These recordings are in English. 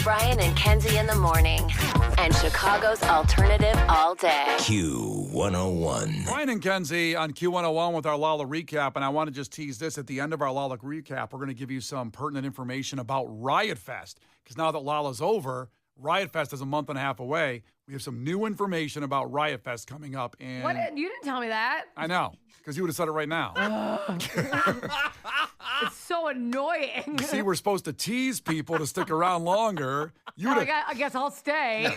Brian and Kenzie in the morning. And Chicago's alternative all day. Q101. Brian and Kenzie on Q101 with our Lolla recap. And I want to just tease this. At the end of our Lolla recap, we're going to give you some pertinent information about Riot Fest. Because now that Lolla's over, Riot Fest is a month and a half away. We have some new information about Riot Fest coming up. And What? You didn't tell me that. I know, because you would have said it right now. It's so annoying. See, we're supposed to tease people to stick around longer. I guess I'll stay.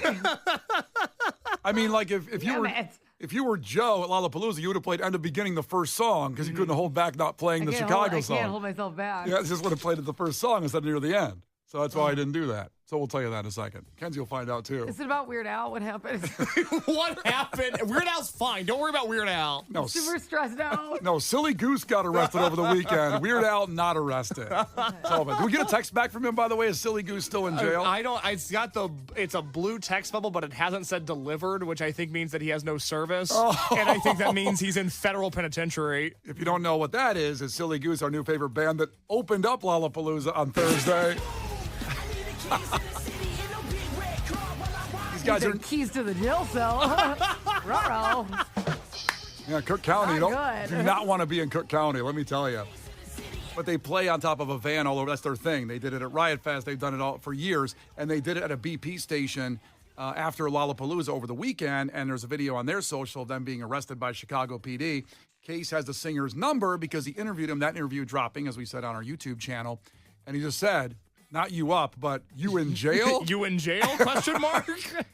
I mean, like if you were Joe at Lollapalooza, you would have played end of beginning the first song because you couldn't hold back not playing the Chicago song. I can't hold myself back. Yeah, just would have played it the first song instead of near the end. So that's why I didn't do that. So we'll tell you that in a second. Kenzie will find out, too. Is it about Weird Al? What happened? What happened? Weird Al's fine. Don't worry about Weird Al. No, Super stressed out. No, Silly Goose got arrested over the weekend. Weird Al not arrested. Did we get a text back from him, by the way? Is Silly Goose still in jail? I don't. It's a blue text bubble, but it hasn't said delivered, which I think means that he has no service, and I think that means he's in federal penitentiary. If you don't know what that is Silly Goose, our new favorite band that opened up Lollapalooza on Thursday. These guys are keys to the jail cell. Ruh-roh. Yeah, Cook County. Do Good. not want to be in Cook County, let me tell you. But they play on top of a van all over. That's their thing. They did it at Riot Fest. They've done it all for years. And they did it at a BP station after Lollapalooza over the weekend. And there's a video on their social of them being arrested by Chicago PD. Case has the singer's number because he interviewed him. That interview dropping, as we said on our YouTube channel. And he just said, not you up, but you in jail? You in jail? Question mark.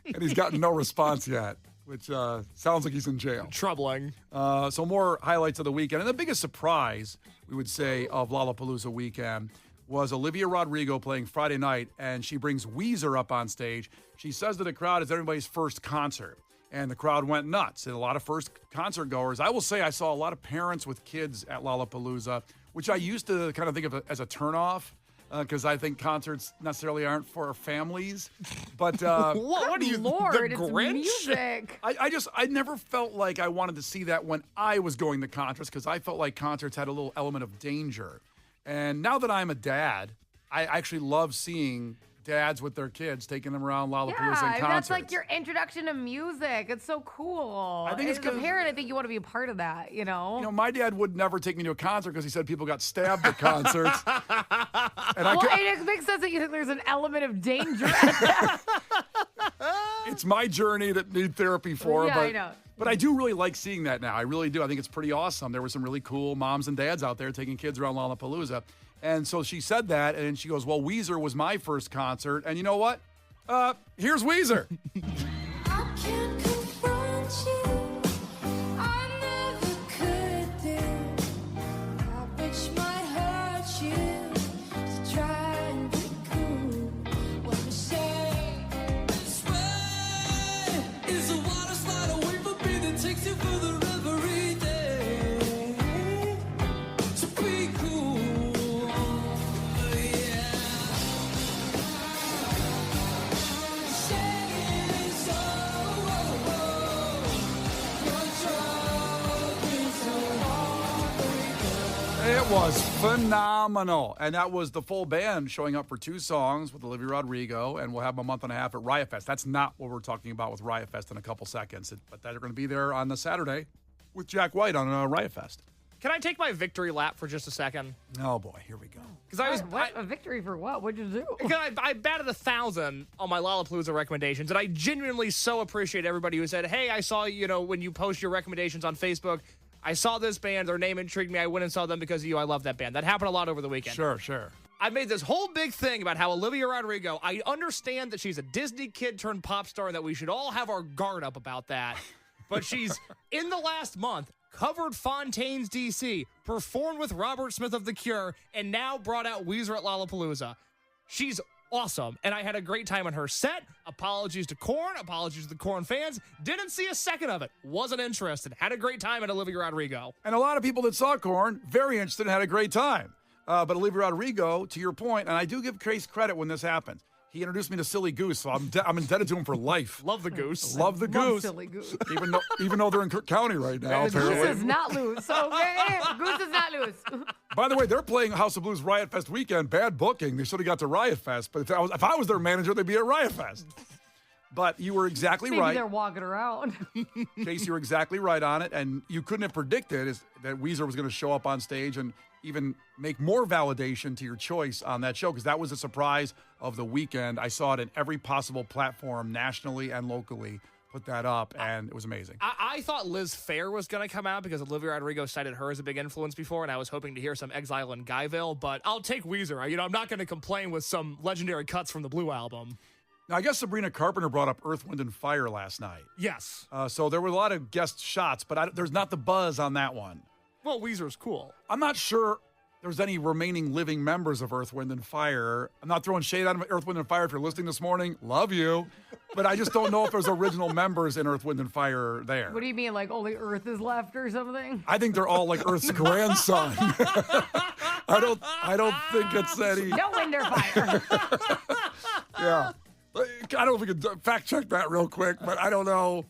And he's gotten no response yet, which sounds like he's in jail. Troubling. So more highlights of the weekend. And the biggest surprise, we would say, of Lollapalooza weekend was Olivia Rodrigo playing Friday night, and she brings Weezer up on stage. She says to the crowd, it's everybody's first concert. And the crowd went nuts. And a lot of first concert goers. I will say I saw a lot of parents with kids at Lollapalooza, which I used to kind of think of as a turnoff. Because I think concerts necessarily aren't for families, but what are you, Lord, the it's Grinch? music. I never felt like I wanted to see that when I was going to concerts because I felt like concerts had a little element of danger. And now that I'm a dad, I actually love seeing dads with their kids taking them around Lollapalooza and concerts. That's like your introduction to music. It's so cool. I think it's as a parent, I think you want to be a part of that, you know? You know, my dad would never take me to a concert because he said people got stabbed at concerts. And it makes sense that you think there's an element of danger. It's my journey that need therapy for. Yeah, but, I know. But I do really like seeing that now. I really do. I think it's pretty awesome. There were some really cool moms and dads out there taking kids around Lollapalooza. And so she said that, and she goes, well, Weezer was my first concert. And you know what? Here's Weezer. I can't confront you. I never could do. Which might hurt you to try and be cool. What you say? Sweat is a water slide away from me that takes you through the every day. To be cool. It was phenomenal. And that was the full band showing up for 2 songs with Olivia Rodrigo, and we'll have a month and a half at Riot Fest. That's not what we're talking about with Riot Fest in a couple seconds, but they're going to be there on the Saturday with Jack White on Riot Fest. Can I take my victory lap for just a second? Oh, boy, here we go. Because a victory for what? What'd you do? I batted 1,000 on my Lollapalooza recommendations, and I genuinely so appreciate everybody who said, hey, I saw, when you post your recommendations on Facebook, I saw this band, their name intrigued me, I went and saw them because of you, I love that band. That happened a lot over the weekend. Sure. I made this whole big thing about how Olivia Rodrigo, I understand that she's a Disney kid turned pop star and that we should all have our guard up about that, but she's, in the last month, covered Fontaine's DC, performed with Robert Smith of The Cure, and now brought out Weezer at Lollapalooza. She's awesome, and I had a great time on her set. Apologies to Korn, apologies to the Korn fans. Didn't see a second of it. Wasn't interested. Had a great time at Olivia Rodrigo. And a lot of people that saw Korn, very interested and had a great time. But Olivia Rodrigo, to your point, and I do give Case credit when this happens, He introduced me to Silly Goose, so I'm indebted to him for life. Love the goose. Love the Love Goose. Silly Goose. Even though they're in Cook County right now, Goose apparently. is not loose, okay? Goose is not loose. By the way, they're playing House of Blues Riot Fest weekend. Bad booking. They should have got to Riot Fest. But if I was their manager, they'd be at Riot Fest. But you were exactly Maybe right. they're walking around. Case, you were exactly right on it. And you couldn't have predicted that Weezer was going to show up on stage and even make more validation to your choice on that show, because that was a surprise of the weekend. I saw it in every possible platform nationally and locally. Put that up, and it was amazing. I thought Liz Phair was going to come out because Olivia Rodrigo cited her as a big influence before, and I was hoping to hear some Exile in Guyville, but I'll take Weezer. I'm not going to complain with some legendary cuts from the Blue Album. Now, I guess Sabrina Carpenter brought up Earth, Wind, and Fire last night. Yes. So there were a lot of guest shots, but there's not the buzz on that one. Well, Weezer's cool. I'm not sure there's any remaining living members of Earth, Wind, and Fire. I'm not throwing shade on Earth, Wind, and Fire. If you're listening this morning, love you. But I just don't know if there's original members in Earth, Wind, and Fire there. What do you mean, like only Earth is left or something? I think they're all like Earth's grandson. I don't think it's any. No wind or fire. Yeah. I don't know if we could fact check that real quick, but I don't know.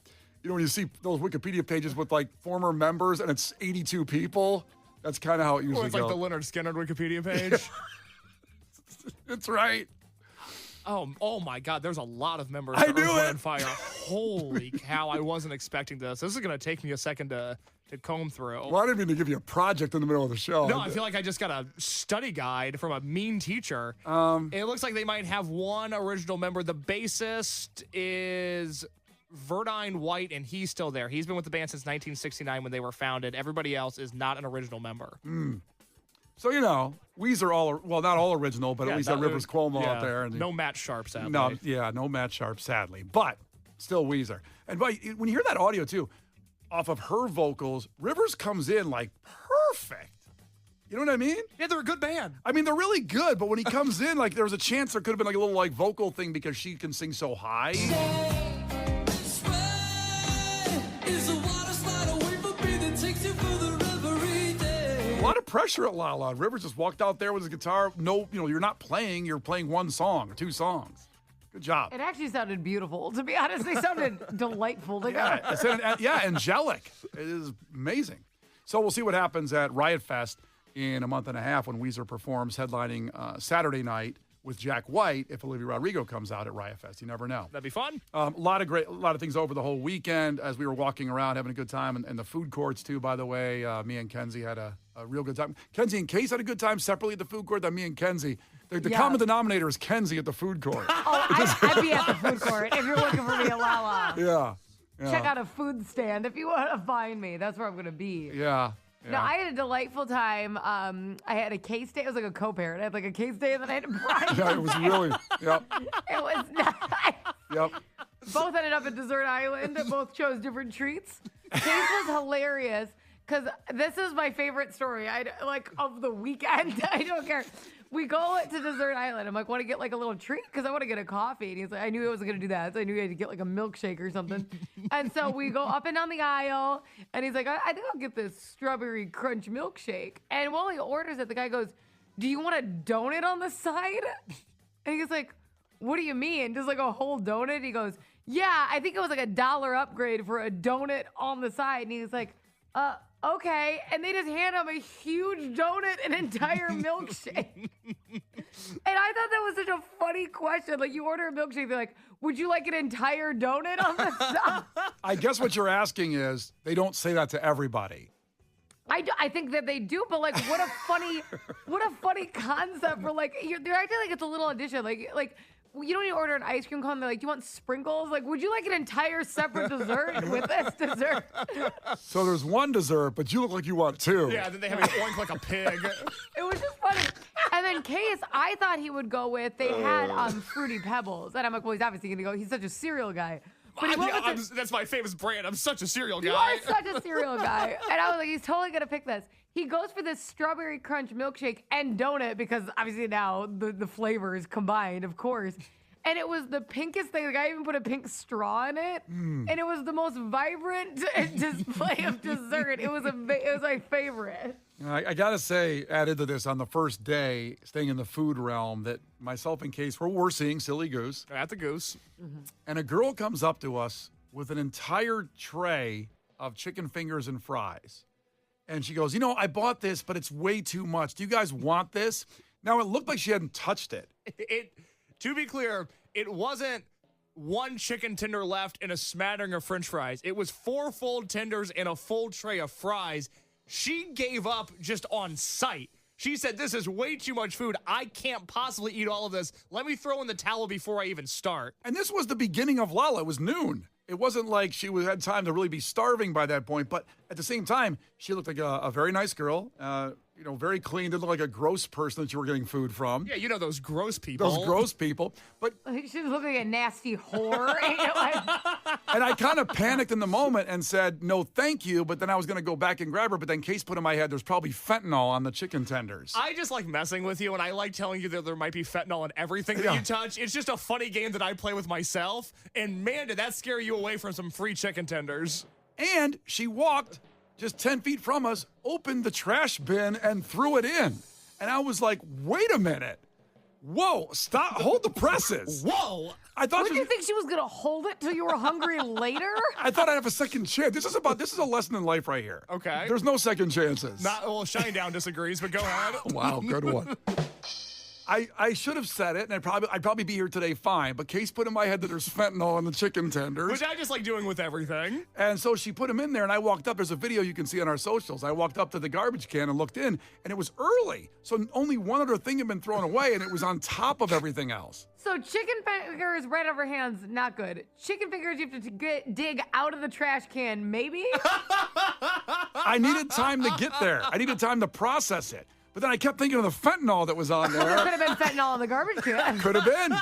When you see those Wikipedia pages with like former members and it's 82 people, that's kind of how it usually Or it's goes. like the Leonard Skinner Wikipedia page. That's right. Oh my God, there's a lot of members I of knew Earth, Wind, it. and Fire. Holy cow, I wasn't expecting this. This is going to take me a second to comb through. Well, I didn't mean to give you a project in the middle of the show. No, I feel like I just got a study guide from a mean teacher. It looks like they might have one original member. The bassist is Verdine White, and he's still there. He's been with the band since 1969 when they were founded. Everybody else is not an original member. So, Weezer not all original, but at least got Rivers Cuomo out there. And no Matt Sharp, sadly. No Matt Sharp, sadly. But still Weezer. And when you hear that audio, too, off of her vocals, Rivers comes in like perfect. You know what I mean? Yeah, they're a good band. I mean, they're really good, but when he comes in, like, there was a chance there could have been like a little like vocal thing because she can sing so high. A lot of pressure at Lala. Rivers just walked out there with his guitar. No, you're not playing. You're playing one song or two songs. Good job. It actually sounded beautiful. To be honest, they sounded delightful together. Angelic. It is amazing. So we'll see what happens at Riot Fest in a month and a half when Weezer performs headlining Saturday night with Jack White if Olivia Rodrigo comes out at Riot Fest. You never know. That'd be fun. A lot of things over the whole weekend as we were walking around having a good time. And the food courts, too, by the way. Me and Kenzie had a real good time. Kenzie and Case had a good time separately at the food court than me and Kenzie. The common denominator is Kenzie at the food court. I'd be at the food court if you're looking for me at Lala. Yeah. Check out a food stand if you want to find me. That's where I'm going to be. Yeah. No, I had a delightful time. I had a case day. It was like a co-parent. I had like a case day and then I had a brunch. Yeah, it was really, yep. It was nice. Yep. Both ended up at Dessert Island. Both chose different treats. Case was hilarious because this is my favorite story of the weekend. I don't care. We go to Dessert Island. I'm like, want to get like a little treat? Because I want to get a coffee. And he's like, I knew I wasn't going to do that. So I knew he had to get like a milkshake or something. And so we go up and down the aisle. And he's like, I think I'll get this strawberry crunch milkshake. And while he orders it, the guy goes, do you want a donut on the side? And he's like, what do you mean? Just like a whole donut? He goes, yeah, I think it was like $1 upgrade for a donut on the side. And he's like, okay. And they just hand him a huge donut, an entire milkshake. And I thought that was such a funny question. Like, you order a milkshake, they're like, would you like an entire donut on the side? I guess what you're asking is they don't say that to everybody. I think that they do, but like, what a funny concept for like, they're acting like it's a little addition. Like, you don't even order an ice cream cone. They're like, do you want sprinkles? Like, would you like an entire separate dessert with this dessert? So there's one dessert, but you look like you want two. Yeah, then they have me oink like a pig. It was just funny. And then Case, I thought he would go with, they had Fruity Pebbles. And I'm like, well, he's obviously going to go. He's such a cereal guy. But he went with that's my famous brand. I'm such a cereal guy. You are such a cereal guy. And I was like, he's totally going to pick this. He goes for this strawberry crunch milkshake and donut because obviously now the flavors combined, of course. And it was the pinkest thing. The guy even put a pink straw in it. And it was the most vibrant display of dessert. It was my favorite. I got to say, added to this on the first day, staying in the food realm, that myself and Case were seeing Silly Goose. At the Goose. And a girl comes up to us with an entire tray of chicken fingers and fries. And she goes, I bought this, but it's way too much. Do you guys want this? Now, it looked like she hadn't touched it. To be clear, it wasn't one chicken tender left and a smattering of French fries. It was 4 full tenders and a full tray of fries. She gave up just on sight. She said, this is way too much food. I can't possibly eat all of this. Let me throw in the towel before I even start. And this was the beginning of Lala. It was noon. It wasn't like she had time to really be starving by that point. But at the same time, she looked like a very nice girl. Very clean. Didn't look like a gross person that you were getting food from. Yeah, those gross people. Those gross people. But She was looking like a nasty whore. and I kind of panicked in the moment and said, no, thank you. But then I was going to go back and grab her. But then Case put in my head, there's probably fentanyl on the chicken tenders. I just like messing with you, and I like telling you that there might be fentanyl in everything that you touch. It's just a funny game that I play with myself. And man, did that scare you away from some free chicken tenders. And she walked just 10 feet from us, opened the trash bin, and threw it in. And I was like, wait a minute. Whoa, stop. Hold the presses. Whoa. I thought Would you think she was going to hold it till you were hungry later? I thought I'd have a second chance. This is a lesson in life right here. Okay. There's no second chances. Shinedown disagrees, but go ahead. Wow, good one. I should have said it, and I'd probably be here today fine, but Case put in my head that there's fentanyl in the chicken tenders. Which I just like doing with everything. And so she put them in there, and I walked up. There's a video you can see on our socials. I walked up to the garbage can and looked in, and it was early. So only one other thing had been thrown away, and it was on top of everything else. So chicken fingers right over hands, not good. Chicken fingers you have to dig out of the trash can, maybe? I needed time to get there. I needed time to process it. But then I kept thinking of the fentanyl that was on there. There could have been fentanyl in the garbage can. Could have been.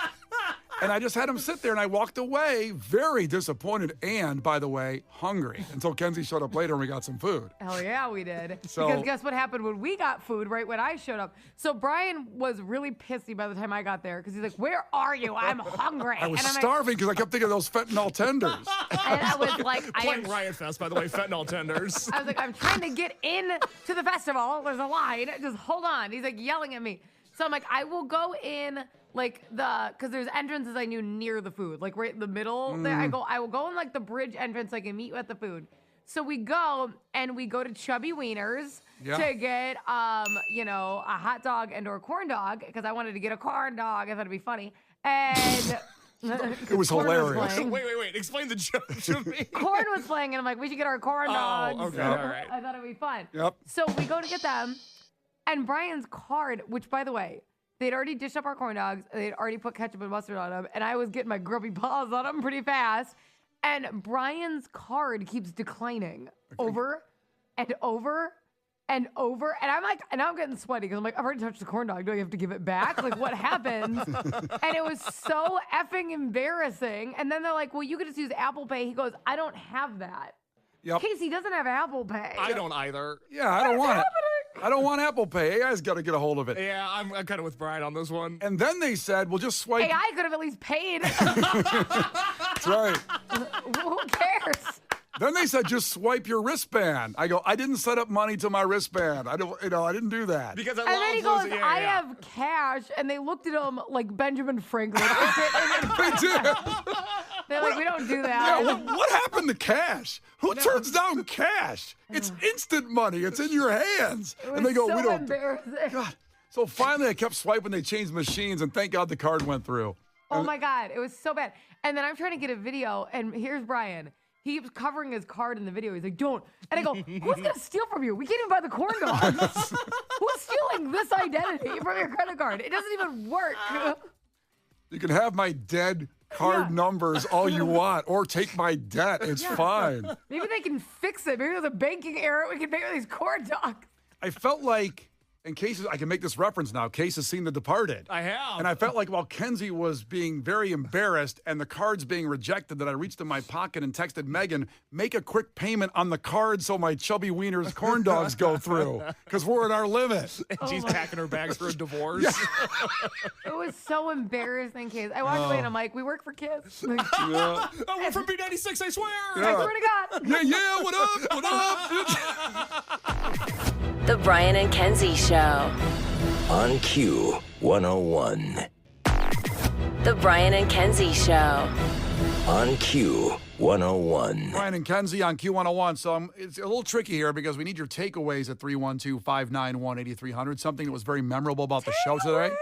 And I just had him sit there, and I walked away very disappointed and, by the way, hungry until Kenzie showed up later and we got some food. Hell yeah, we did. So- Because guess what happened when we got food right when I showed up? So Brian was really pissy by the time I got there because he's like, where are you? I'm hungry. I was and I'm starving because I kept thinking of those fentanyl tenders. and I was like, Playing Riot Fest, by the way, fentanyl tenders. I was like, I'm trying to get in to the festival. There's a line. Just hold on. He's like yelling at me. So I'm like, I will go in because there's entrances I knew near the food, like right in the middle there. I will go in like the bridge entrance so I can meet you at the food. So we go to Chubby Wieners to get, a hot dog and or corn dog because I wanted to get a corn dog. I thought it'd be funny. And It was corn hilarious. playing. Wait. Explain the joke to me. Corn was playing, and I'm like, we should get our corn dogs. Okay, all right. I thought it'd be fun. Yep. So we go to get them, and Brian's card, which by the way, they'd already dished up our corn dogs. They'd already put ketchup and mustard on them, and I was getting my grubby paws on them pretty fast. And Brian's card keeps declining over and over and over. And I'm like, and now I'm getting sweaty because I'm like, I've already touched the corn dog. Do I have to give it back? Like, what happens? And it was so effing embarrassing. And then they're like, well, you could just use Apple Pay. He goes, I don't have that. Yep. Casey doesn't have Apple Pay. I don't either. Yeah, I don't want it. I don't want Apple Pay. AI has got to get a hold of it. Yeah, I'm kind of with Brian on this one. And then they said, well, just swipe. AI could have at least paid. That's right. Who cares? Then they said, just swipe your wristband. I go, I didn't set up money to my wristband. I didn't do that. Because I And then he love goes, losing. I have cash. And they looked at him like Benjamin Franklin. They did. They're like, we don't do Yeah, that. what happened to cash? Who turns down cash? It's instant money. It's in your hands. It was And they go, so we don't. embarrassing. God. So finally, I kept swiping. They changed machines, and thank God the card went through. Oh my God, it was so bad. And then I'm trying to get a video, and here's Brian. He keeps covering his card in the video. He's like, don't. And I go, who's going to steal from you? We can't even buy the corn dogs. Who's stealing this identity from your credit card? It doesn't even work. You can have my dead card numbers all you want, or take my debt. It's fine. Maybe they can fix it. Maybe there's a banking error we can make with these corn dogs. I felt like, in cases, I can make this reference now. Case has seen The Departed. I have. And I felt like while Kenzie was being very embarrassed and the cards being rejected, that I reached in my pocket and texted Megan, make a quick payment on the card so my Chubby Wieners corn dogs go through, because we're at our limit. She's packing her bags for a divorce. It was so embarrassing, Case. I walked away and I'm like, we work for kids. Like, Oh, we're from B96, I swear. I swear to God. Yeah, what up? What up? The Brian and Kenzie Show. On Q101. The Brian and Kenzie Show. On Q101. Brian and Kenzie on Q101. So it's a little tricky here because we need your takeaways at 312-591-8300. Something that was very memorable about the show today.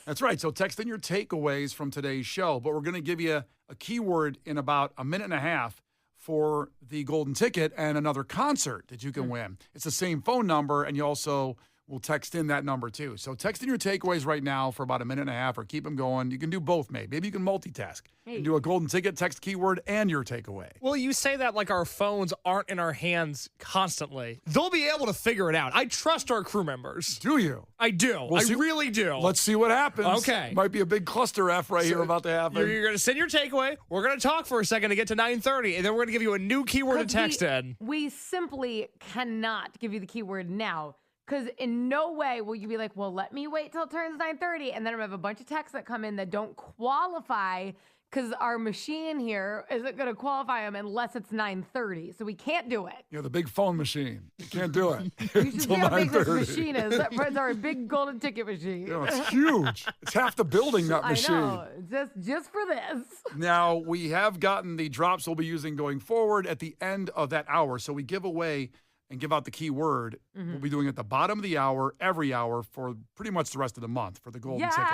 That's right. So text in your takeaways from today's show. But we're going to give you a keyword in about a minute and a half for the golden ticket and another concert that you can win. It's the same phone number, and you also will text in that number too. So text in your takeaways right now for about a minute and a half, or keep them going. You can do both, maybe. Maybe you can multitask. You can do a golden ticket, text keyword, and your takeaway. Well, you say that like our phones aren't in our hands constantly. They'll be able to figure it out. I trust our crew members. Do you? I do. I really do. Let's see what happens. Okay. Might be a big cluster F here about to happen. You're going to send your takeaway. We're going to talk for a second to get to 9:30, and then we're going to give you a new keyword to text in. We simply cannot give you the keyword now. Because in no way will you be like, well, let me wait till it turns 9:30, and then I have a bunch of texts that come in that don't qualify because our machine here isn't going to qualify them unless it's 9:30. So we can't do it. The big phone machine. You can't do it. You should see how big this machine is. That's our big golden ticket machine. It's huge. It's half the building, that machine. I know. Just for this. Now, we have gotten the drops we'll be using going forward at the end of that hour. So we give away and give out the keyword. We'll be doing it at the bottom of the hour, every hour, for pretty much the rest of the month for the golden ticket.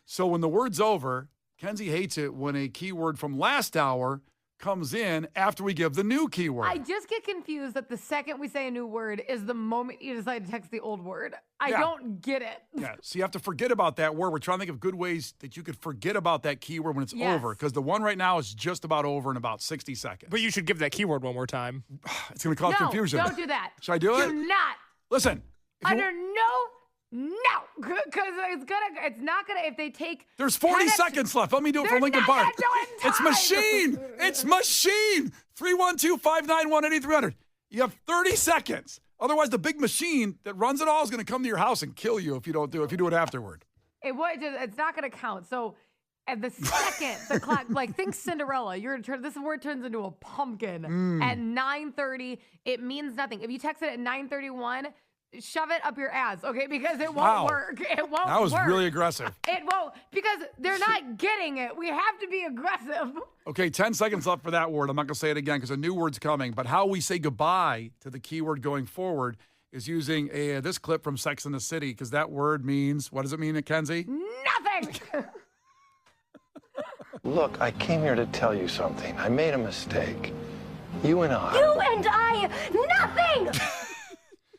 So when the word's over, Kenzie hates it when a keyword from last hour comes in after we give the new keyword. I just get confused that the second we say a new word is the moment you decide to text the old word. I don't get it. Yeah, so you have to forget about that word. We're trying to think of good ways that you could forget about that keyword when it's over, because the one right now is just about over in about 60 seconds. But you should give that keyword one more time. It's going to cause confusion. Don't do that. Should I do it? Do not. Listen. Because it's not gonna, if they take. There's 40 seconds left. Let me do it for Lincoln Park. It's machine. It's machine. 312-591-8300. You have 30 seconds. Otherwise, the big machine that runs it all is going to come to your house and kill you if you don't do it. If you do it afterward. It's not going to count. So at the second the clock, like think Cinderella, this word turns into a pumpkin at 9:30. It means nothing. If you text it at 9:31. Shove it up your ass, okay? Because it won't work. It won't work. That was really aggressive. It won't, because they're not getting it. We have to be aggressive. Okay, 10 seconds left for that word. I'm not going to say it again because a new word's coming. But how we say goodbye to the keyword going forward is using this clip from Sex and the City, because that word means, what does it mean, Kenzie? Nothing. Look, I came here to tell you something. I made a mistake. You and I. You and I, nothing!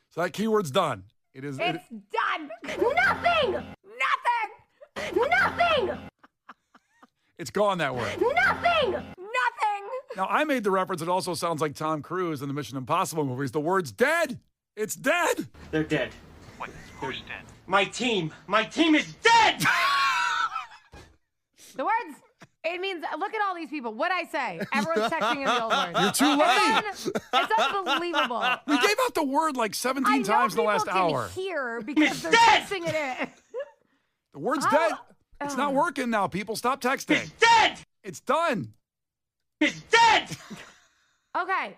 So that keyword's done. It's done. Nothing! Nothing! It's gone, that word. Nothing! Now, I made the reference. It also sounds like Tom Cruise in the Mission Impossible movies. The word's dead. It's dead. They're dead. What? Who's dead? My team. My team is dead! The words, it means, look at all these people. What'd I say? Everyone's texting in the old word. You're too late. It's unbelievable. We gave out the word like 17 times in the last hour. I know people can hear because they're texting it in. The word's dead. It's not working now, people. Stop texting. It's dead! It's done. It's dead! Okay.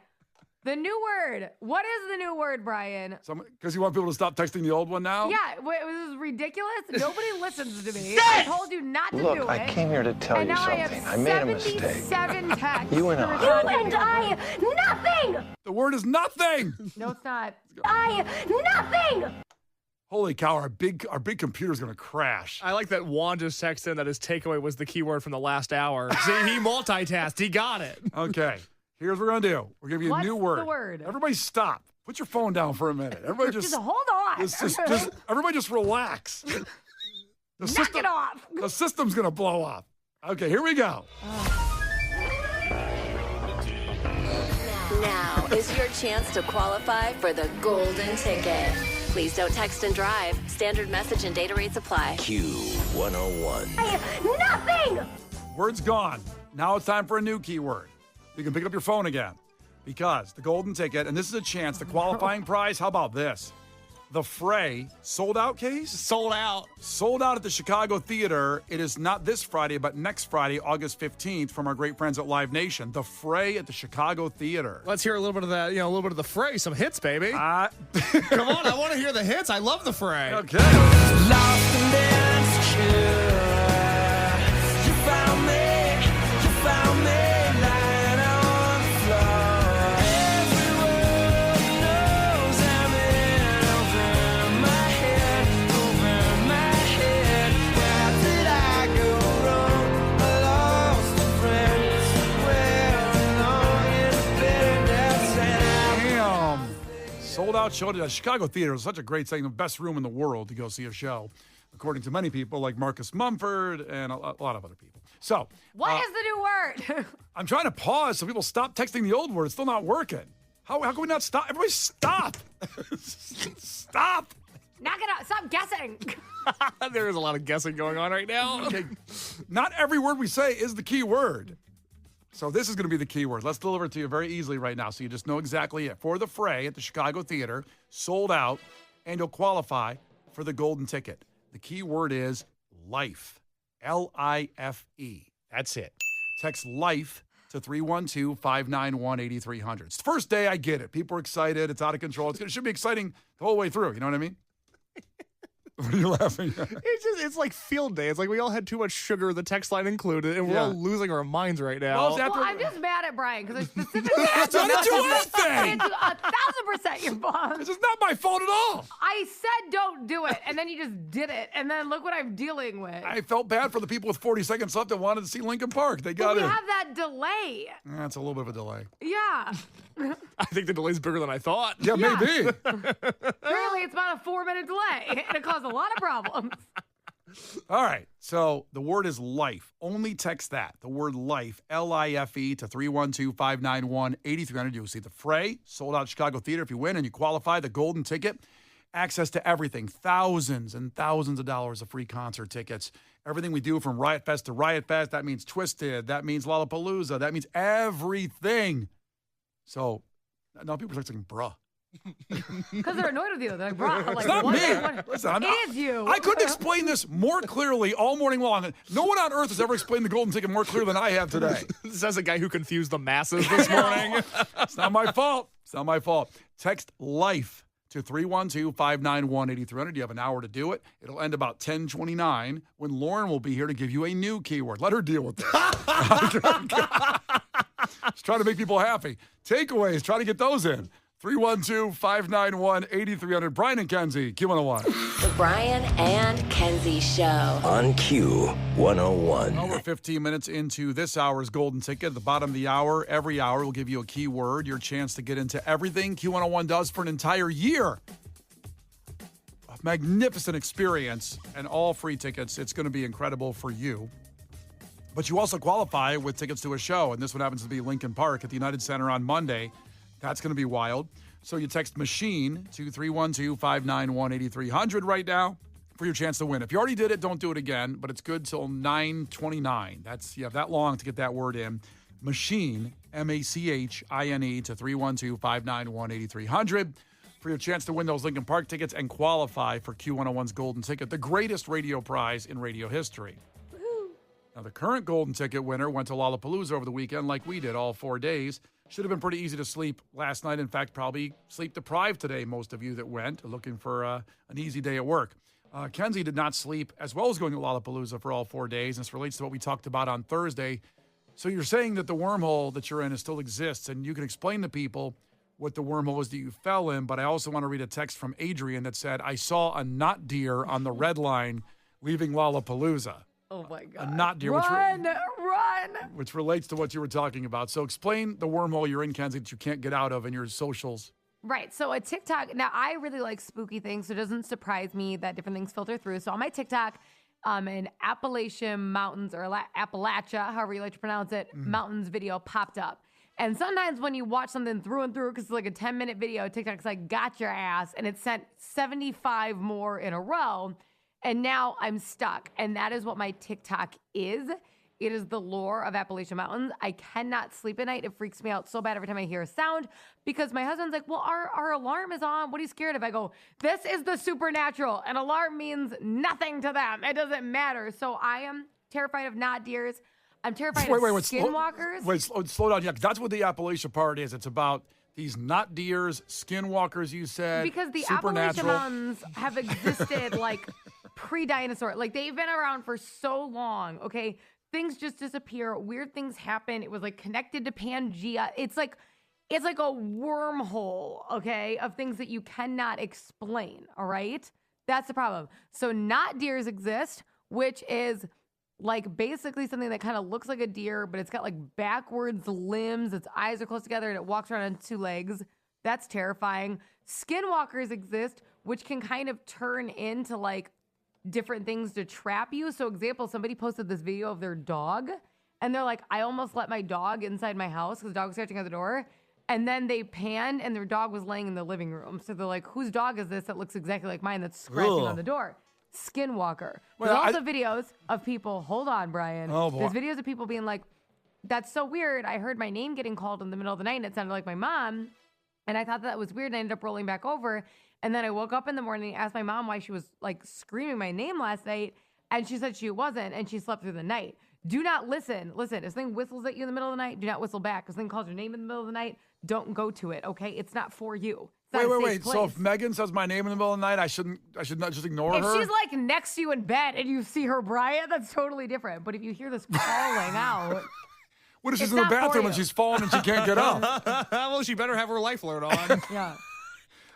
The new word. What is the new word, Brian? Because you want people to stop texting the old one now? Yeah, this is ridiculous. Nobody listens to me. Dead! I told you not to do it. Look, I came here to tell you something. I made a mistake. 77 texts. You and I. Nothing! The word is nothing. No, it's not. Nothing! Holy cow, our big computer's going to crash. I like that Juan just texted in that his takeaway was the keyword from the last hour. See, he multitasked. He got it. Okay, here's what we're going to do. We're going to give you a new word. What's the word? Everybody stop. Put your phone down for a minute. Everybody Just hold on. Everybody just relax. Knock it off. The system's going to blow up. Okay, here we go. Now is your chance to qualify for the golden ticket. Please don't text and drive. Standard message and data rates apply. Q101. Nothing! Word's gone. Now it's time for a new keyword. You can pick up your phone again because the golden ticket, and this is a chance, the qualifying prize, how about this? The Fray, sold out, Case? Sold out. Sold out at the Chicago Theater. It is not this Friday, but next Friday, August 15th, from our great friends at Live Nation. The Fray at the Chicago Theater. Let's hear a little bit of that, a little bit of the Fray, some hits, baby. Come on, I want to hear the hits. I love the Fray. Okay. Lost and insecure. You found me lying on the floor. Everyone knows I'm in over my head. Where did I go wrong? I lost a friend somewhere along in the bitterness, and Damn. Sold out show to the Chicago Theater. It was such a great thing. The best room in the world to go see a show, according to many people like Marcus Mumford and a lot of other people. So, What is the new word? I'm trying to pause so people stop texting the old word. It's still not working. How can we not stop? Everybody stop. Stop. Knock it out. Stop guessing. There is a lot of guessing going on right now. Okay. Not every word we say is the key word. So this is going to be the key word. Let's deliver it to you very easily right now so you just know exactly it. For the Fray at the Chicago Theater, sold out, and you'll qualify for the golden ticket. The key word is life. L-I-F-E. That's it. Text life to 312-591-8300. It's the first day, I get it. People are excited. It's out of control. It should be exciting the whole way through. You know what I mean? What are you laughing at? It's like field day. It's like we all had too much sugar, the text line included, and we're all losing our minds right now. Well, Well, I'm just mad at Brian because I specifically asked I him didn't do not to anything. do 1,000% your boss. This is not my fault at all. I said don't do it, and then you just did it, and then look what I'm dealing with. I felt bad for the people with 40 seconds left that wanted to see Lincoln Park. They got But we it. have that delay. That's a little bit of a delay. Yeah. I think the delay's bigger than I thought. Yeah, maybe. Apparently, it's about a 4-minute delay, and it caused a lot of problems. All right. So the word is life. Only text that. The word life, L-I-F-E, to 312-591-8300. You'll see the Fray, sold out Chicago Theater. If you win and you qualify, the golden ticket, access to everything, thousands and thousands of dollars of free concert tickets. Everything we do from Riot Fest to Riot Fest, that means Twisted, that means Lollapalooza, that means everything. So now people are saying, bruh. Because they're annoyed with you. They're like, bro, like, It's not what me. is- Listen, I'm It not- is you. I couldn't explain this more clearly all morning long. No one on earth has ever explained the golden ticket more clear than I have today. This is a guy who confused the masses this morning. It's not my fault. It's not my fault. Text LIFE to 312-591-8300. You have an hour to do it. It'll end about 10:29 when Lauren will be here to give you a new keyword. Let her deal with this. Just trying to make people happy. Takeaways, try to get those in. 312-591-8300. Brian and Kenzie, Q101. The Brian and Kenzie Show. On Q101. Well, we're 15 minutes into this hour's golden ticket. At the bottom of the hour, every hour, we'll give you a keyword, your chance to get into everything Q101 does for an entire year. A magnificent experience and all free tickets. It's going to be incredible for you. But you also qualify with tickets to a show, and this one happens to be Lincoln Park at the United Center on Monday. That's going to be wild. So you text MACHINE to 312-591-8300 right now for your chance to win. If you already did it, don't do it again, but it's good till 9:29. You have that long to get that word in. MACHINE, MACHINE, to 312-591-8300 for your chance to win those Lincoln Park tickets and qualify for Q101's golden ticket, the greatest radio prize in radio history. Now, the current golden ticket winner went to Lollapalooza over the weekend like we did all 4 days. Should have been pretty easy to sleep last night. In fact, probably sleep deprived today, most of you that went, looking for an easy day at work. Kenzie did not sleep as well as going to Lollapalooza for all 4 days. And this relates to what we talked about on Thursday. So you're saying that the wormhole that you're in still exists, and you can explain to people what the wormhole is that you fell in. But I also want to read a text from Adrian that said, I saw a not deer on the red line leaving Lollapalooza. Oh, my God. A not deer. Run. Which relates to what you were talking about. So explain the wormhole you're in, Kenzie, that you can't get out of in your socials. Right. So a TikTok. Now, I really like spooky things, so it doesn't surprise me that different things filter through. So on my TikTok, an Appalachian Mountains or Appalachia, however you like to pronounce it, mountains video popped up. And sometimes when you watch something through and through, because it's like a 10-minute video, TikTok's like, got your ass. And it sent 75 more in a row. And now I'm stuck. And that is what my TikTok is. It is the lore of Appalachian Mountains. I cannot sleep at night. It freaks me out so bad every time I hear a sound because my husband's like, well, our alarm is on. What are you scared of? I go, this is the supernatural. An alarm means nothing to them. It doesn't matter. So I am terrified of not deers. I'm terrified of skinwalkers. Slow down. Yeah, 'cause that's what the Appalachian part is. It's about these not deers, skinwalkers, you said. Because the supernatural. Appalachian Mountains have existed like pre-dinosaur. Like they've been around for so long, okay? Things just disappear. Weird things happen. It was like connected to Pangea. It's like a wormhole, okay, of things that you cannot explain, all right? That's the problem. So not deers exist, which is like basically something that kind of looks like a deer, but it's got like backwards limbs. Its eyes are close together and it walks around on two legs. That's terrifying. Skinwalkers exist, which can kind of turn into like different things to trap you. So example, somebody posted this video of their dog and they're like, I almost let my dog inside my house because the dog was scratching at the door. And then they panned and their dog was laying in the living room. So they're like, whose dog is this that looks exactly like mine that's scratching on the door? Skinwalker. Well, There's also videos of people, hold on, Brian. Oh, boy. There's videos of people being like, that's so weird. I heard my name getting called in the middle of the night and it sounded like my mom. And I thought that was weird and I ended up rolling back over. And then I woke up in the morning, asked my mom why she was like screaming my name last night. And she said she wasn't and she slept through the night. Do not listen. Listen, if something whistles at you in the middle of the night, do not whistle back. If something calls your name in the middle of the night, don't go to it, okay? It's not for you. It's not a safe Wait. So place. if Megan says my name in the middle of the night, I should not just ignore If her? she's like next to you in bed and you see her, Brian, that's totally different. But if you hear this calling out, What if she's it's in the not for bathroom and you. she's falling and she can't get up? Well, she better have her life alert on. yeah.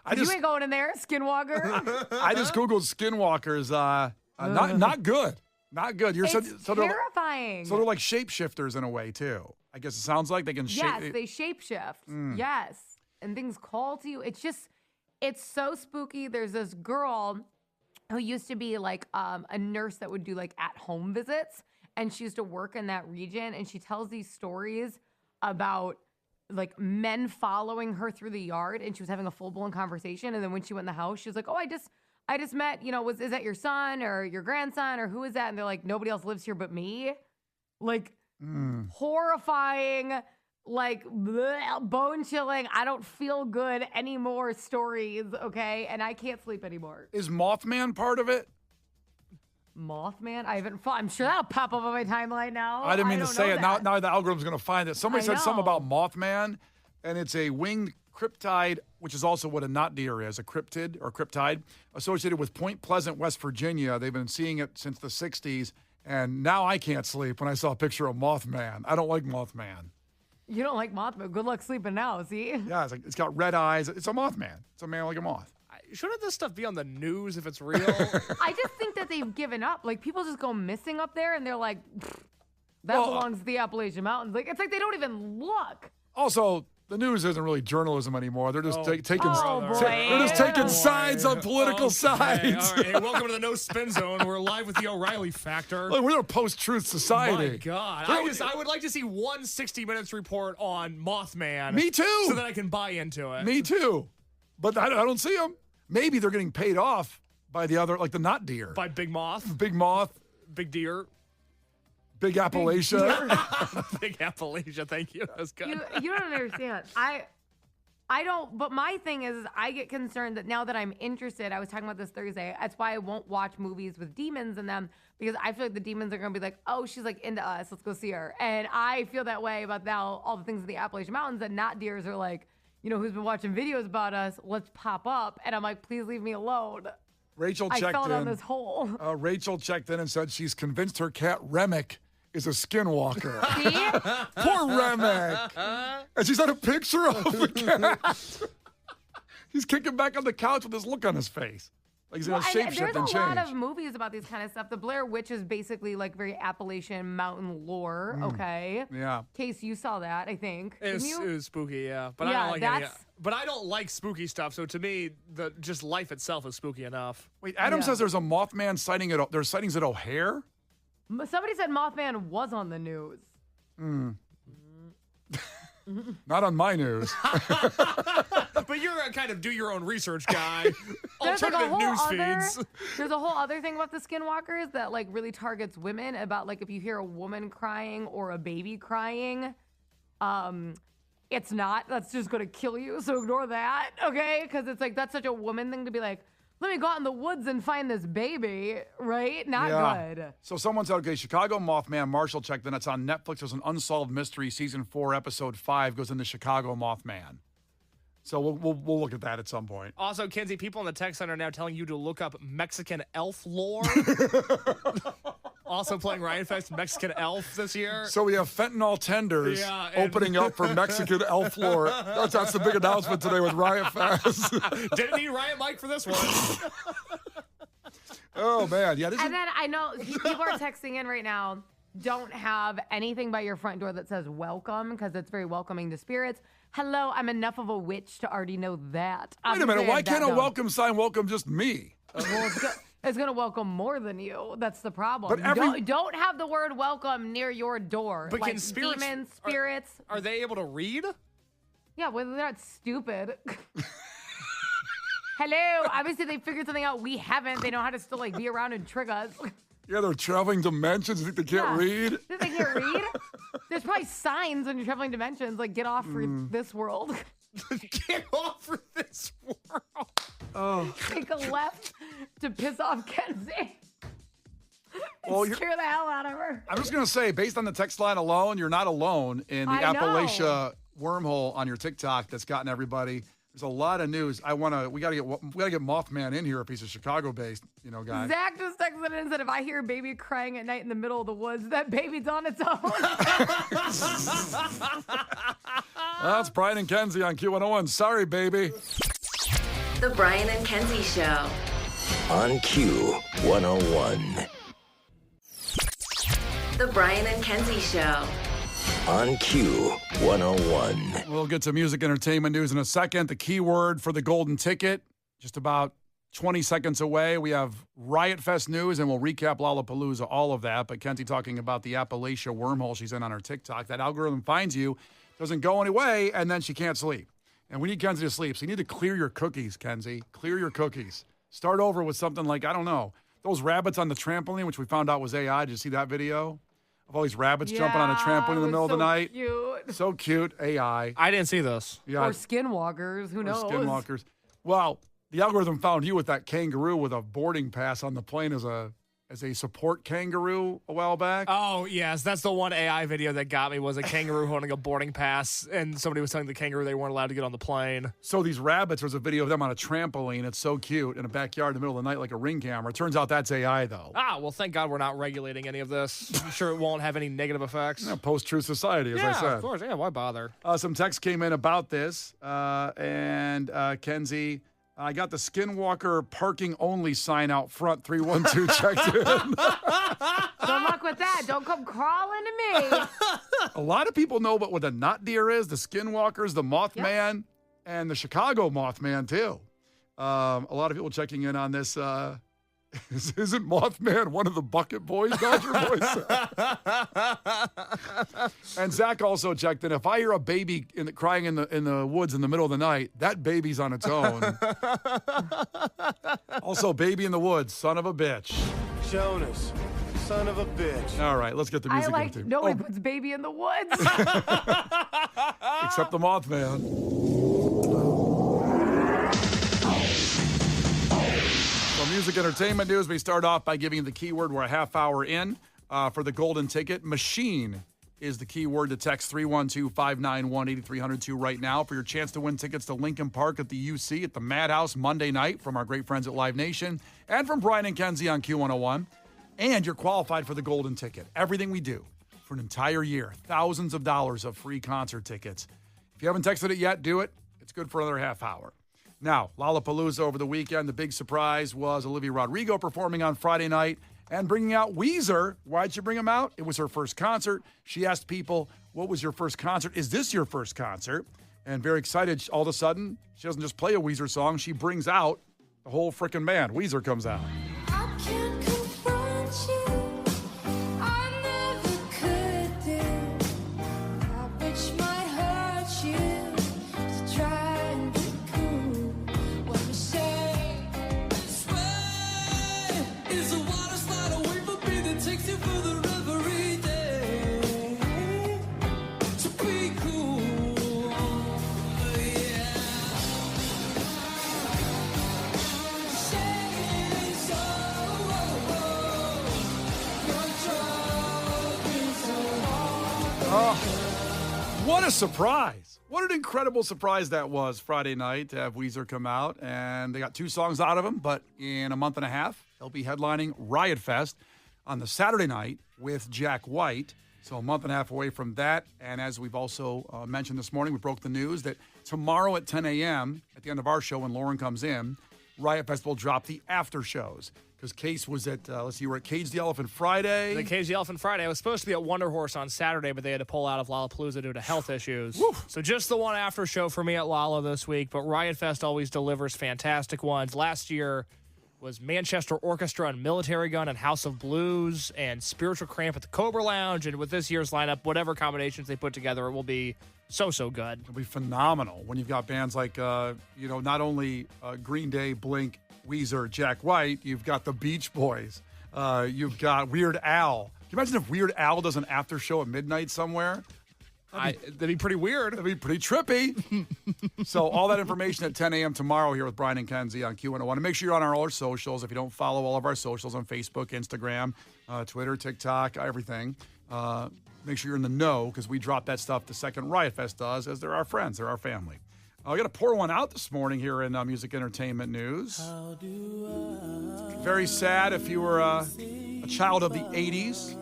I You ain't going in there, Skinwalker. I just Googled skinwalkers. Not good. Not good. You're It's they're terrifying. so they're like shapeshifters in a way too. I guess it sounds like they can shape. Yes, they shapeshift. Yes. And things call to you. It's so spooky. There's this girl who used to be like a nurse that would do like at-home visits. And she used to work in that region. And she tells these stories about like men following her through the yard. And she was having a full-blown conversation. And then when she went in the house, she was like, oh, I just met, is that your son or your grandson or who is that? And they're like, nobody else lives here but me. Like horrifying, like bleh, bone chilling. I don't feel good anymore stories. Okay. And I can't sleep anymore. Is Mothman part of it? Mothman? I'm sure that'll pop up on my timeline now. I didn't mean to don't say know it. that. Now the algorithm's going to find it. Somebody I said something know. about Mothman, and it's a winged cryptide, which is also what a not deer is, a cryptid or cryptide, associated with Point Pleasant, West Virginia. They've been seeing it since the 60s, and now I can't sleep when I saw a picture of Mothman. I don't like Mothman. You don't like Mothman. Good luck sleeping now, see? Yeah, it's got red eyes. It's a Mothman. It's a man like a moth. Shouldn't this stuff be on the news if it's real? I just think that they've given up. Like, people just go missing up there, and they're like, that Well, belongs to the Appalachian Mountains. Like, it's like they don't even look. Also, the news isn't really journalism anymore. They're just taking boy. they're just taking sides on political Okay, sides. All right. Hey, welcome to the No Spin Zone. We're live with the O'Reilly Factor. Look, we're a post-truth society. My God. I would like to see one 60 Minutes report on Mothman. Me too. So that I can buy into it. Me too. But I don't see them. Maybe they're getting paid off by the other, like the not deer. By Big Moth, Big Moth, Big Deer, Big Appalachia. Big Appalachia. Thank you. That was good. You don't understand. I don't, but my thing is I get concerned that now that I'm interested, I was talking about this Thursday, that's why I won't watch movies with demons in them, because I feel like the demons are going to be like, oh, she's like into us, let's go see her. And I feel that way about now all the things in the Appalachian Mountains that not deers are like, who's been watching videos about us, let's pop up. And I'm like, please leave me alone. Rachel I checked fell down in. this hole. Rachel checked in and said she's convinced her cat Remick is a skinwalker. See? Poor Remick. And she's had a picture of the cat. He's kicking back on the couch with this look on his face. Like he's going to Well, shapeshift there's and a change. lot of movies about these kind of stuff. The Blair Witch is basically like very Appalachian mountain lore, okay? Yeah. Case, you saw that, I think. It was, Didn't you? it was spooky, yeah. But I Yeah, don't like any. that's- But I don't like spooky stuff. So to me, just life itself is spooky enough. Wait, Adam Yeah. says there's a Mothman sighting there's sightings at O'Hare? Somebody said Mothman was on the news. Not on my news. But you're a kind of do your own research guy. There's like a Alternative whole news other, feeds. there's a whole other thing about the skinwalkers that like really targets women about like if you hear a woman crying or a baby crying, it's not. That's just going to kill you. So ignore that, okay? Because it's like that's such a woman thing to be like, let me go out in the woods and find this baby, right? Not good. So someone said, okay, Chicago Mothman, Marshall checked in. It's on Netflix. There's an Unsolved Mystery, Season 4, Episode 5 goes into Chicago Mothman. So we'll look at that at some point. Also, Kenzie, people in the text center are now telling you to look up Mexican elf lore. Also playing Ryan Fest Mexican Elf this year. So we have fentanyl tenders opening up for Mexican elf lore. That's the big announcement today with Riot Fest. Didn't need Riot Mike for this one. Oh, man. Yeah, And then I know people are texting in right now. Don't have anything by your front door that says welcome because it's very welcoming to spirits. Hello, I'm enough of a witch to already know that. Wait a minute. Why can't a welcome sign welcome just me? Well, it's going to welcome more than you. That's the problem. But don't have the word welcome near your door. But like can spirits, demons, spirits. Are they able to read? Yeah, well, they're not stupid. Hello. Obviously, they figured something out we haven't. They know how to still like be around and trick us. Yeah, they're traveling dimensions. You think they can't read? Think they can't read? There's probably signs when you're traveling dimensions, like get off for this world. Get off for this world. Oh. Take a left to piss off Kenzie. Well, Scare the hell out of her. I'm just going to say, based on the text line alone, you're not alone in the I know. Appalachia wormhole on your TikTok that's gotten everybody. There's a lot of news. We got to get Mothman in here if he's a Chicago-based, guy. Zach just texted in and said, if I hear a baby crying at night in the middle of the woods, that baby's on its own. That's Brian and Kenzie on Q101. Sorry, baby. The Brian and Kenzie Show. On Q101. The Brian and Kenzie Show. On Q101. We'll get to music entertainment news in a second. The keyword for the golden ticket, just about 20 seconds away. We have Riot Fest news, and we'll recap Lollapalooza, all of that. But Kenzie talking about the Appalachia wormhole she's in on her TikTok. That algorithm finds you, doesn't go anyway, and then she can't sleep. And we need Kenzie to sleep. So you need to clear your cookies, Kenzie. Clear your cookies. Start over with something like, I don't know, those rabbits on the trampoline, which we found out was AI. Did you see that video? Of all these rabbits jumping on a trampoline in the middle of the night. Cute. So cute. AI. I didn't see this. Yeah. Or skinwalkers. Who knows? Skinwalkers. Well, the algorithm found you with that kangaroo with a boarding pass on the plane as a support kangaroo a while back. Oh, yes. That's the one AI video that got me was a kangaroo holding a boarding pass, and somebody was telling the kangaroo they weren't allowed to get on the plane. So these rabbits, there's a video of them on a trampoline. It's so cute in a backyard in the middle of the night like a Ring camera. Turns out that's AI, though. Well, thank God we're not regulating any of this. I'm sure it won't have any negative effects. Yeah, post-truth society, as I said. Of course. Yeah, why bother? Some text came in about this, and Kenzie, I got the Skinwalker parking only sign out front. 312 checked in. Good luck with that. Don't come crawling to me. A lot of people know what the nut deer is, the Skinwalkers, the Mothman, and the Chicago Mothman, too. A lot of people checking in on this. Isn't Mothman one of the Bucket Boys, Dodger Boys? And Zach also checked in. If I hear a baby crying in the woods in the middle of the night, that baby's on its own. Also, baby in the woods, son of a bitch. Jonas, son of a bitch. All right, let's get the music. Nobody puts baby in the woods. Except the Mothman. So music entertainment news, we start off by giving you the keyword. We're a half hour in for the golden ticket. Machine is the keyword to text 312-591-8302 right now for your chance to win tickets to Lincoln Park at the UC at the Madhouse Monday night from our great friends at Live Nation and from Brian and Kenzie on Q101. And you're qualified for the golden ticket. Everything we do for an entire year, thousands of dollars of free concert tickets. If you haven't texted it yet, do it. It's good for another half hour. Now, Lollapalooza over the weekend, the big surprise was Olivia Rodrigo performing on Friday night and bringing out Weezer. Why'd she bring him out? It was her first concert. She asked people, what was your first concert? Is this your first concert? And very excited, all of a sudden, she doesn't just play a Weezer song, she brings out the whole frickin' band. Weezer comes out. I can't confront you. I never could do. Which might hurt What a surprise. What an incredible surprise that was Friday night to have Weezer come out. And they got 2 songs out of him, but in a month and a half, they'll be headlining Riot Fest on the Saturday night with Jack White. So a month and a half away from that. And as we've also mentioned this morning, we broke the news that tomorrow at 10 a.m., at the end of our show when Lauren comes in, Riot Fest will drop the after shows. Because Case was at, you were at Cage the Elephant Friday. The Cage the Elephant Friday. I was supposed to be at Wonder Horse on Saturday, but they had to pull out of Lollapalooza due to health issues. Woo. So just the one after show for me at Lolla this week. But Riot Fest always delivers fantastic ones. Last year was Manchester Orchestra and Military Gun and House of Blues and Spiritual Cramp at the Cobra Lounge. And with this year's lineup, whatever combinations they put together, it will be so good. It'll be phenomenal when you've got bands like, not only Green Day, Blink, Weezer, Jack White, you've got the Beach Boys, you've got Weird Al. Can you imagine if Weird Al does an after show at midnight somewhere? That'd be pretty weird. That'd be pretty trippy. So all that information at 10 a.m. tomorrow here with Brian and Kenzie on Q101. And make sure you're on all our socials. If you don't follow all of our socials on Facebook, Instagram, Twitter, TikTok, everything, make sure you're in the know because we drop that stuff the second Riot Fest does, as they're our friends, they're our family. We got to pour one out this morning here in music entertainment news. Very sad if you were a child of the 80s.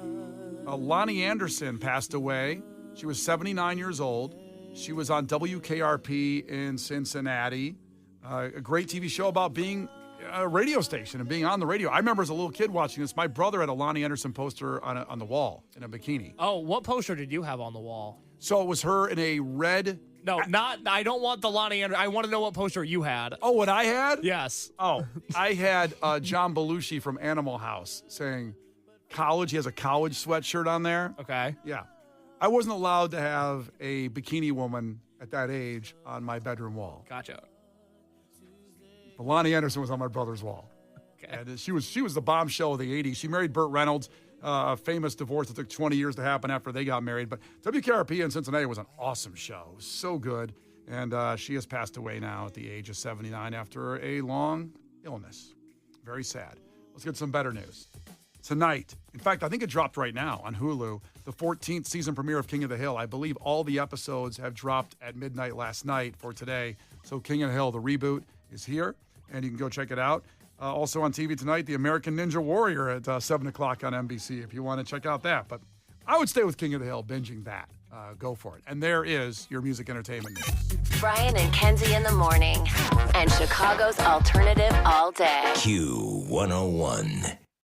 Lonnie Anderson passed away. She was 79 years old. She was on WKRP in Cincinnati. A great TV show about being a radio station and being on the radio. I remember as a little kid watching this. My brother had a Lonnie Anderson poster on the wall in a bikini. Oh, what poster did you have on the wall? So it was her in a red... No, I don't want the Lonnie Anderson. I want to know what poster you had. Oh, what I had? Yes. Oh, I had John Belushi from Animal House saying college. He has a college sweatshirt on there. Okay. Yeah. I wasn't allowed to have a bikini woman at that age on my bedroom wall. Gotcha. But Lonnie Anderson was on my brother's wall. Okay. And she was the bombshell of the 80s. She married Burt Reynolds. A famous divorce that took 20 years to happen after they got married. But WKRP in Cincinnati was an awesome show. It was so good. And she has passed away now at the age of 79 after a long illness. Very sad. Let's get some better news. Tonight, in fact, I think it dropped right now on Hulu, the 14th season premiere of King of the Hill. I believe all the episodes have dropped at midnight last night for today. So King of the Hill, the reboot, is here, and you can go check it out. Also on TV tonight, the American Ninja Warrior at 7 o'clock on NBC if you want to check out that. But I would stay with King of the Hill, binging that. Go for it. And there is your music entertainment news. Brian and Kenzie in the morning. And Chicago's alternative all day. Q101.